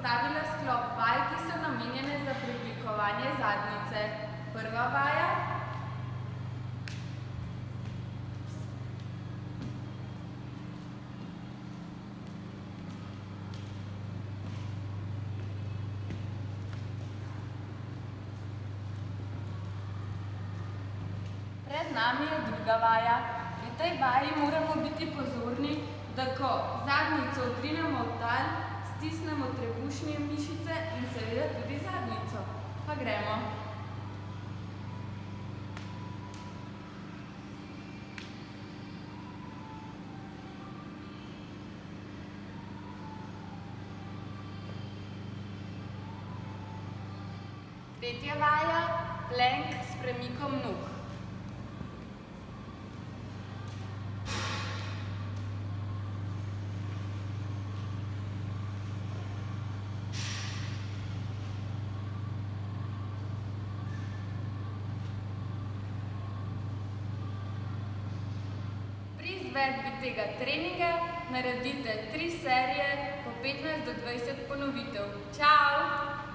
predstavila sklop vaj, ki so namenjene za preoblikovanje zadnjice. Prva vaja. Pred nami je druga vaja. Pri tej vaji moramo biti pozorni, da ko zadnjico odrinemo v tal, stisnemo trebušne mišice in seveda tudi zadnjico. Pa gremo. Tretja vaja, plank s premikom nog. Pri izvedbi tega treninga naredite 3 serije po 15 do 20 ponovitev. Čau!